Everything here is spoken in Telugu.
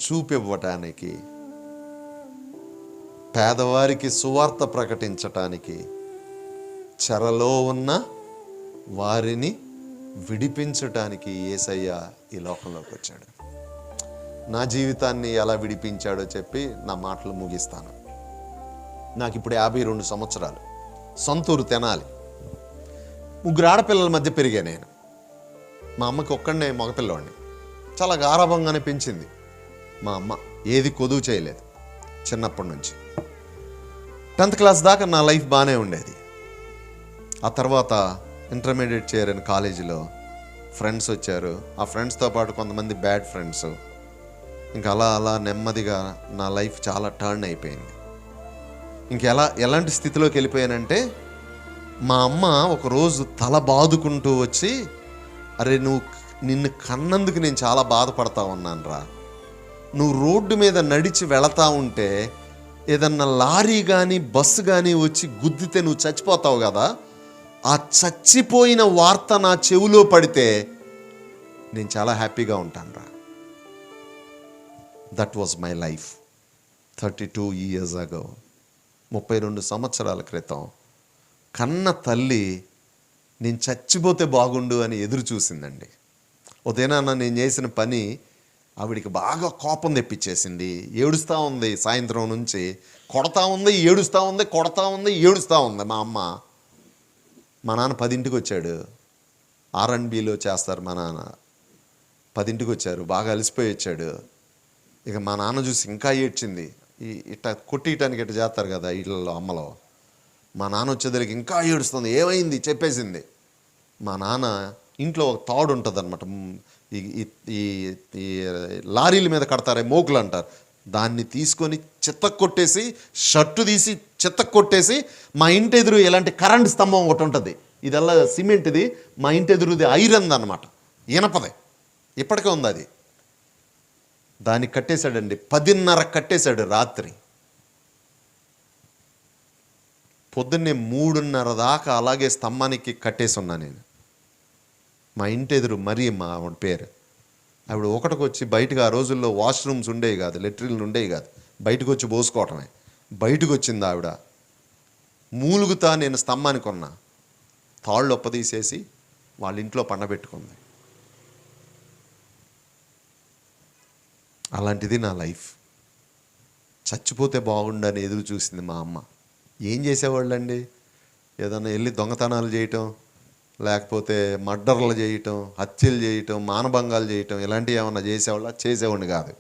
చూపివ్వటానికి, పేదవారికి సువార్త ప్రకటించటానికి, చెరలో ఉన్న వారిని విడిపించటానికి యేసయ్య ఈ లోకంలోకి వచ్చాడు. నా జీవితాన్ని ఎలా విడిపించాడో చెప్పి నా మాటలు ముగిస్తాను. నాకు ఇప్పుడు 52 సంవత్సరాలు. సొంతూరు తెనాలి. 3 ఆడపిల్లల మధ్య పెరిగా నేను. మా అమ్మకి ఒక్కడనే మగపిల్లవాడిని. చాలా గారాభంగానే పెంచింది మా అమ్మ. ఏది కొదువు చేయలేదు చిన్నప్పటి నుంచి. 10th క్లాస్ దాకా నా లైఫ్ బాగానే ఉండేది. ఆ తర్వాత ఇంటర్మీడియట్ చేరాను. కాలేజీలో ఫ్రెండ్స్ వచ్చారు. ఆ ఫ్రెండ్స్తో పాటు కొంతమంది బ్యాడ్ ఫ్రెండ్స్. ఇంకా అలా అలా నెమ్మదిగా నా లైఫ్ చాలా టర్న్ అయిపోయింది. ఎలాంటి స్థితిలోకి వెళ్ళిపోయానంటే, మా అమ్మ ఒకరోజు తల బాదుకుంటూ వచ్చి, అరే నిన్ను కన్నందుకు నేను చాలా బాధపడతా ఉన్నాను రా. నువ్వు రోడ్డు మీద నడిచి వెళతా ఉంటే ఏదన్నా లారీ కానీ బస్సు కానీ వచ్చి గుద్దితే నువ్వు చచ్చిపోతావు కదా, ఆ చచ్చిపోయిన వార్త నా చెవిలో పడితే నేను చాలా హ్యాపీగా ఉంటాను రా. That was my life 32 years ago. 32 సంవత్సరాల క్రితం కన్న తల్లి నేను చచ్చిపోతే బాగుండు అని ఎదురు చూసిందండి. ఉదయాన్న నేను చేసిన పని ఆవిడికి బాగా కోపం తెప్పించేసింది. ఏడుస్తూ ఉంది, సాయంత్రం నుంచి కొడతా ఉంది, ఏడుస్తూ ఉంది, కొడతా ఉంది, ఏడుస్తూ ఉంది మా అమ్మ. మా నాన్న 10ంటికి వచ్చాడు. R&Bలో చేస్తారు మా నాన్న. 10ంటికి వచ్చారు, బాగా అలసిపోయి వచ్చాడు. ఇక మా నాన్న చూసి ఇంకా ఏడ్చింది. ఇట్లా కొట్టియటానికి ఇట్లా చేస్తారు కదా ఇళ్ళలో అమ్మలో. మా నాన్న వచ్చేసరికి ఇంకా ఏడుస్తుంది. ఏమైంది చెప్పేసింది. మా నాన్న ఇంట్లో ఒక తాడు ఉంటుంది అనమాట, ఈ లారీల మీద కడతారే మోకులు అంటారు, దాన్ని తీసుకొని చిత్తకు కొట్టేసి, షర్టు తీసి చిత్తకు కొట్టేసి, మా ఇంటి ఎదురు ఇలాంటి కరెంట్ స్తంభం ఒకటి ఉంటుంది, ఇదల్లా సిమెంట్ది, మా ఇంటి ఎదురుది ఐరన్ అనమాట, ఇనపదే, ఇప్పటికే ఉంది అది. దానికి కట్టేశాడండి. 10:30 కట్టేశాడు రాత్రి. పొద్దున్నే 3:30 దాకా అలాగే స్తంభానికి కట్టేసి ఉన్నా నేను. మా ఇంటి ఎదురు మరియమ్మ ఆవిడ పేరు. ఆవిడ ఒకటికి వచ్చి బయటకు, ఆ రోజుల్లో వాష్రూమ్స్ ఉండేవి కాదు, లెట్రిన్లు ఉండేవి కాదు, బయటకు వచ్చి పోసుకోవటమే. బయటకు వచ్చింది ఆవిడ. మూలుగుతా నేను స్తంభానికి ఉన్నా. తాళ్ళు ఒప్పదీసేసి వాళ్ళ ఇంట్లో పండబెట్టుకుంది. అలాంటిది నా లైఫ్. చచ్చిపోతే బాగుండని ఎదురు చూసింది మా అమ్మ. ఏం చేసేవాళ్ళండి? ఏదన్నా వెళ్ళి దొంగతనాలు చేయటం, లేకపోతే మర్డర్లు చేయటం, హత్యలు చేయటం, మానభంగాలు చేయటం, ఇలాంటివి ఏమన్నా చేసేవాళ్ళ? చేసేవాడిని కాదు.